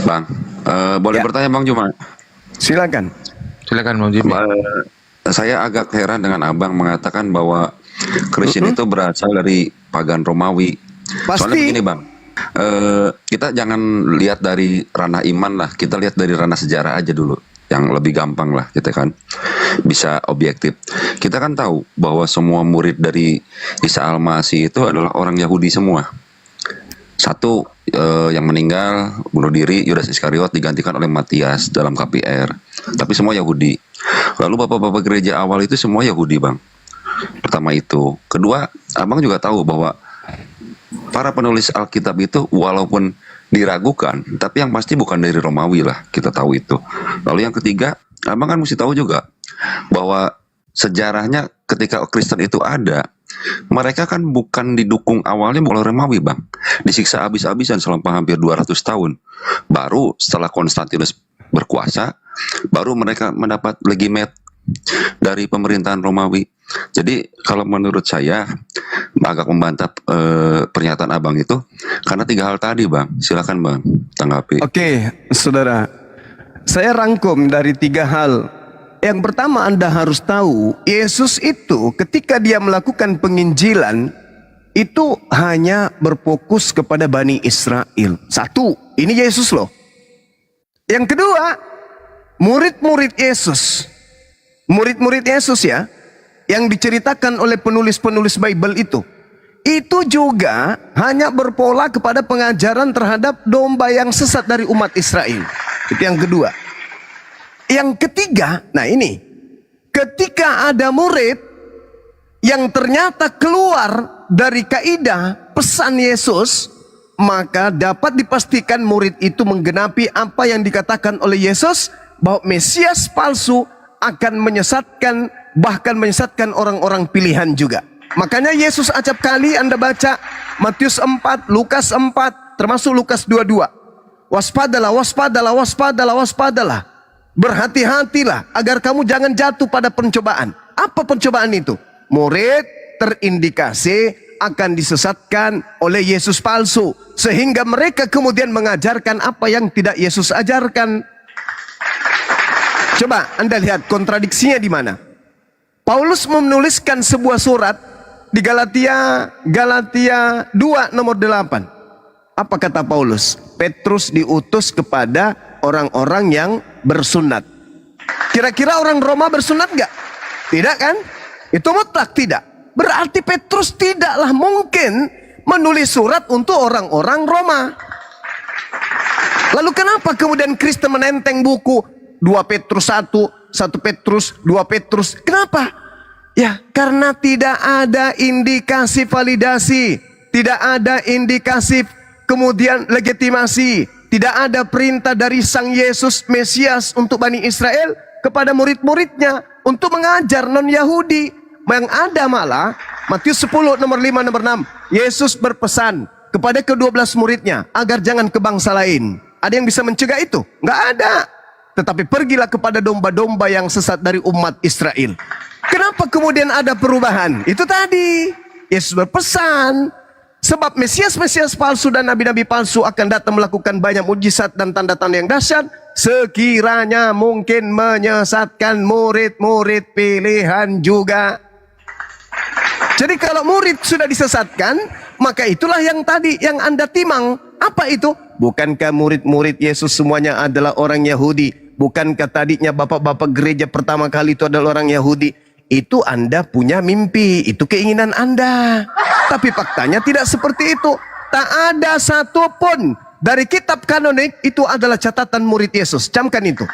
Bang, boleh Ya, bertanya Bang Juma? silakan. Silakan Bang Jimmy. Saya agak heran dengan Abang mengatakan bahwa Kristen Mm-mm. itu berasal dari pagan Romawi. Soalnya Pasti. begini Bang, kita jangan lihat dari ranah iman lah, kita lihat dari ranah sejarah aja dulu. Yang lebih gampang lah kita kan bisa objektif. Kita kan tahu bahwa semua murid dari Isa Al-Masih itu adalah orang Yahudi semua. Satu yang meninggal bunuh diri Yudas Iskariot digantikan oleh Matias dalam KPR. Tapi semua Yahudi. Lalu bapak-bapak gereja awal itu semua Yahudi, Bang. Pertama itu. Kedua, Abang juga tahu bahwa para penulis Alkitab itu walaupun diragukan, tapi yang pasti bukan dari Romawi lah, kita tahu itu. Lalu yang ketiga, Abang kan mesti tahu juga bahwa sejarahnya ketika Kristen itu ada, mereka kan bukan didukung awalnya oleh Romawi, Bang. Disiksa habis-habisan selama hampir 200 tahun. Baru setelah Konstantinus berkuasa, baru mereka mendapat legitimate dari pemerintahan Romawi. Jadi kalau menurut saya agak membantah pernyataan Abang itu karena 3 hal tadi, Bang. Silakan Bang tanggapi. Oke, saudara. Saya rangkum dari 3 hal. Yang pertama, Anda harus tahu, Yesus itu ketika dia melakukan penginjilan, itu hanya berfokus kepada Bani Israel. Satu, ini Yesus loh. Yang kedua, murid-murid Yesus. Murid-murid Yesus ya, yang diceritakan oleh penulis-penulis Bible itu juga hanya berpola kepada pengajaran terhadap domba yang sesat dari umat Israel. Itu yang kedua. Yang ketiga, nah ini, ketika ada murid yang ternyata keluar dari kaidah pesan Yesus, maka dapat dipastikan murid itu menggenapi apa yang dikatakan oleh Yesus, bahwa Mesias palsu akan menyesatkan, bahkan menyesatkan orang-orang pilihan juga. Makanya Yesus acap kali Anda baca Matius 4, Lukas 4, termasuk Lukas 22. Waspadalah, waspadalah, waspadalah, waspadalah. Berhati-hatilah agar kamu jangan jatuh pada pencobaan. Apa pencobaan itu? Murid terindikasi akan disesatkan oleh Yesus palsu, sehingga mereka kemudian mengajarkan apa yang tidak Yesus ajarkan. Coba Anda lihat kontradiksinya di mana. Paulus menuliskan sebuah surat di Galatia 2 nomor 8. Apa kata Paulus? Petrus diutus kepada orang-orang yang bersunat. Kira-kira orang Roma bersunat enggak? Tidak kan? Itu mutlak tidak. Berarti Petrus tidaklah mungkin menulis surat untuk orang-orang Roma. Lalu kenapa kemudian Kristen menenteng buku 2 Petrus 1, 1 Petrus, 2 Petrus? Kenapa? Ya, karena tidak ada indikasi validasi, tidak ada indikasi kemudian legitimasi, tidak ada perintah dari Sang Yesus Mesias untuk Bani Israel kepada murid-muridnya untuk mengajar non-Yahudi. Yang ada malah Matius 10 nomor 5 nomor 6, Yesus berpesan kepada ke-12 muridnya agar jangan ke bangsa lain. Ada yang bisa mencegah itu? Nggak ada. Tetapi pergilah kepada domba-domba yang sesat dari umat Israel. Kenapa kemudian ada perubahan? Itu tadi Yesus berpesan, sebab Mesias-Mesias palsu dan nabi-nabi palsu akan datang melakukan banyak mujizat dan tanda-tanda yang dahsyat, sekiranya mungkin menyesatkan murid-murid pilihan juga. Jadi kalau murid sudah disesatkan, maka itulah yang tadi yang Anda timang. Apa itu? Bukankah murid-murid Yesus semuanya adalah orang Yahudi? Bukankah tadinya bapak-bapak gereja pertama kali itu adalah orang Yahudi? Itu Anda punya mimpi, itu keinginan Anda. Tapi faktanya tidak seperti itu. Tak ada satupun dari kitab kanonik itu adalah catatan murid Yesus. Camkan itu.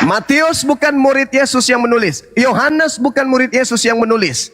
Matius bukan murid Yesus yang menulis. Yohanes bukan murid Yesus yang menulis.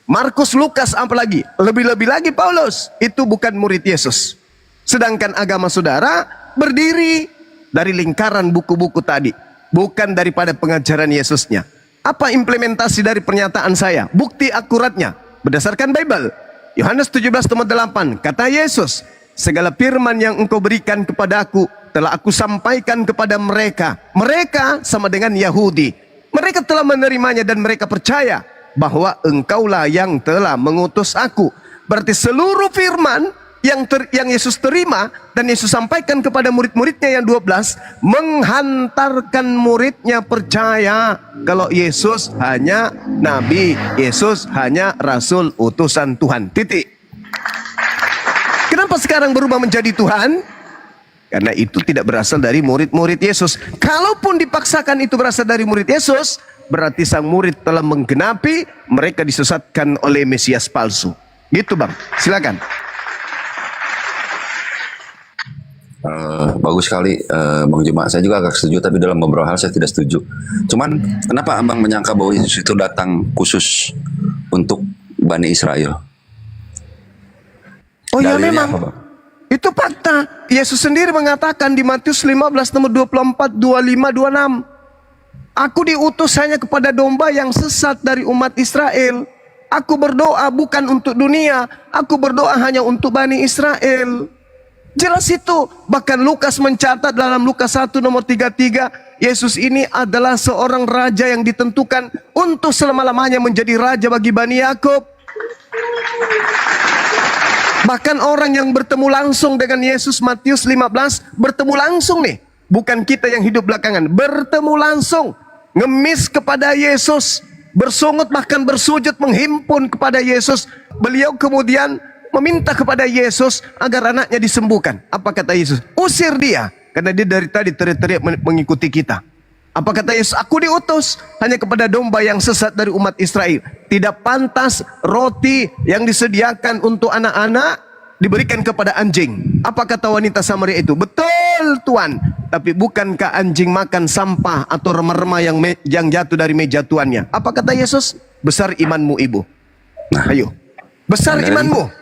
Markus, Lukas, apalagi. Lebih-lebih lagi Paulus. Itu bukan murid Yesus. Sedangkan agama saudara berdiri dari lingkaran buku-buku tadi. Bukan daripada pengajaran Yesusnya. Apa implementasi dari pernyataan saya? Bukti akuratnya berdasarkan Bible. Yohanes 17:8, kata Yesus, segala firman yang engkau berikan kepada aku telah aku sampaikan kepada mereka. Mereka sama dengan Yahudi. Mereka telah menerimanya dan mereka percaya bahwa engkaulah yang telah mengutus aku. Berarti seluruh firman yang Yesus terima dan Yesus sampaikan kepada murid-muridnya yang 12, menghantarkan muridnya percaya kalau Yesus hanya nabi, Yesus hanya rasul utusan Tuhan. Titik. Kenapa sekarang berubah menjadi Tuhan? Karena itu tidak berasal dari murid-murid Yesus. Kalaupun dipaksakan itu berasal dari murid Yesus, berarti sang murid telah menggenapi, mereka disesatkan oleh Mesias palsu. Gitu Bang, silakan. Bagus sekali Bang Juma. Saya juga agak setuju, tapi dalam beberapa hal saya tidak setuju. Cuman kenapa Abang menyangka bahwa Yesus itu datang khusus untuk Bani Israel? Oh ya, Dalilnya memang apa, Bang? itu fakta. Yesus sendiri mengatakan di Matius 15 nomor 24, 25, 26. Aku diutus hanya kepada domba yang sesat dari umat Israel. Aku berdoa bukan untuk dunia, aku berdoa hanya untuk Bani Israel. Jelas itu. Bahkan Lukas mencatat dalam Lukas 1 nomor 33, Yesus ini adalah seorang raja yang ditentukan untuk selama-lamanya menjadi raja bagi Bani Yakub. Bahkan orang yang bertemu langsung dengan Yesus, Matius 15, bertemu langsung nih. Bukan kita yang hidup belakangan, bertemu langsung. Ngemis kepada Yesus, bersungut bahkan bersujud menghimpun kepada Yesus. Beliau kemudian meminta kepada Yesus agar anaknya disembuhkan. Apa kata Yesus? Usir dia, karena dia dari tadi teriak-teriak mengikuti kita. Apa kata Yesus? Aku diutus hanya kepada domba yang sesat dari umat Israel. Tidak pantas roti yang disediakan untuk anak-anak diberikan kepada anjing. Apa kata wanita Samaria itu? Betul Tuan, tapi bukankah anjing makan sampah atau remah-remah yang jatuh dari meja tuannya? Apa kata Yesus? Besar imanmu ibu. Nah, ayo, besar imanmu.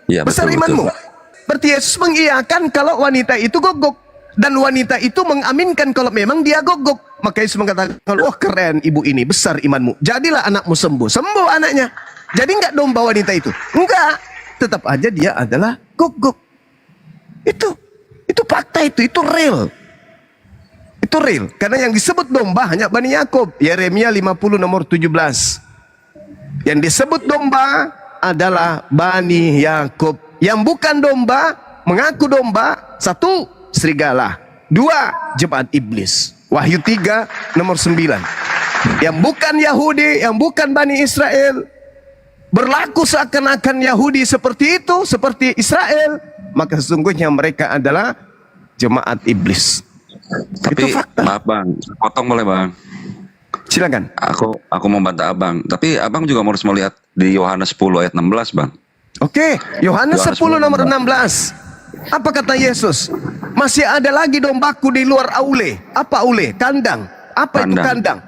Ya, Besar betul, imanmu. betul. Berarti Yesus mengiyakan kalau wanita itu gogok. Dan wanita itu mengaminkan kalau memang dia gogok. Maka Yesus mengatakan, oh keren ibu ini, besar imanmu. Jadilah anakmu sembuh. Sembuh anaknya. Jadi enggak domba wanita itu? Enggak. Tetap aja dia adalah gogok. Itu fakta itu real. Itu real. Karena yang disebut domba hanya Bani Yakub. Yeremia 50 nomor 17. Yang disebut domba adalah Bani Yakub. Yang bukan domba, mengaku domba, 1, serigala. 2, jemaat iblis. Wahyu 3 nomor 9. Yang bukan Yahudi, yang bukan Bani Israel, berlaku seakan-akan Yahudi seperti itu, seperti Israel, maka sesungguhnya mereka adalah jemaat iblis. Tapi Itu fakta. maaf Bang, potong boleh Bang? Silakan. Aku membantah Abang, tapi Abang juga harus melihat di Yohanes 10 ayat 16 Bang. Oke, Yohanes 10 nomor 16. Apa kata Yesus? Masih ada lagi dombaku di luar aule. Apa aule? Kandang. Apa itu kandang?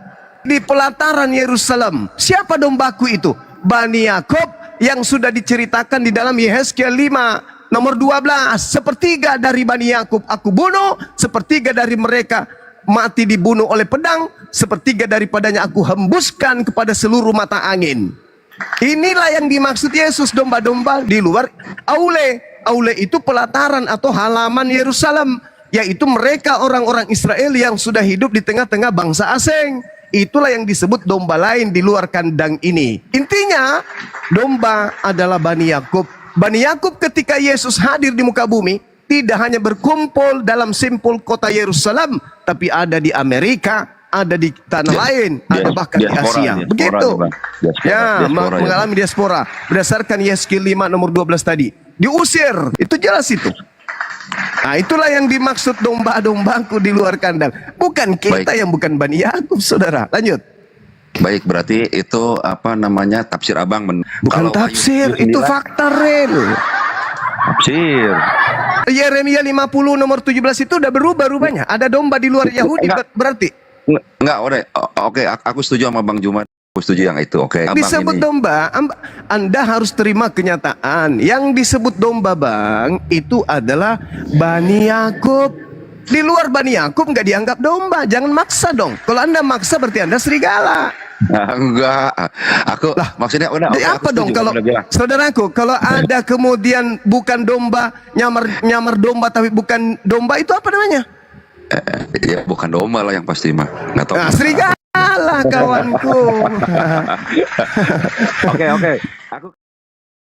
Di pelataran Yerusalem. Siapa dombaku itu? Bani Yakub yang sudah diceritakan di dalam Yehezkiel 5 nomor 12. Sepertiga dari Bani Yakub aku bunuh, sepertiga dari mereka mati dibunuh oleh pedang, sepertiga daripadanya aku hembuskan kepada seluruh mata angin. Inilah yang dimaksud Yesus, domba-domba di luar aule. Aule itu pelataran atau halaman Yerusalem, yaitu mereka orang-orang Israel yang sudah hidup di tengah-tengah bangsa asing. Itulah yang disebut domba lain di luar kandang ini. Intinya, domba adalah Bani Yakub. Bani Yakub ketika Yesus hadir di muka bumi, tidak hanya berkumpul dalam simpul kota Yerusalem, tapi ada di Amerika, ada di tanah lain, ada bahkan di Asia. Begitu. Mengalami diaspora. Berdasarkan Yehezkiel 5 nomor 12 tadi. Diusir. Itu jelas itu. Nah, itulah yang dimaksud domba-dombaku di luar kandang. Bukan kita yang bukan Bani Yakub, saudara. Lanjut. Baik, berarti itu apa namanya tafsir Abang? Bukan tafsir, itu fakta real. Tafsir. Yeremia 50 nomor 17 itu udah berubah rupanya. Ada domba di luar Yahudi berarti. Enggak, oke, aku setuju sama Bang Juma. Aku setuju yang itu. Oke. Disebut domba, Anda harus terima kenyataan. Yang disebut domba, Bang, itu adalah Bani Yakub. Di luar Bani Yakub nggak dianggap domba. Jangan maksa dong. Kalau Anda maksa berarti Anda serigala. Enggak, aku maksudnya udah. Apa dong kalau saudaraku, kalau ada kemudian bukan domba, nyamar domba tapi bukan domba, itu apa namanya? Ya bukan domba lah yang pasti mah. Nggak tahu. Nah, serigala kawanku. Oke. Aku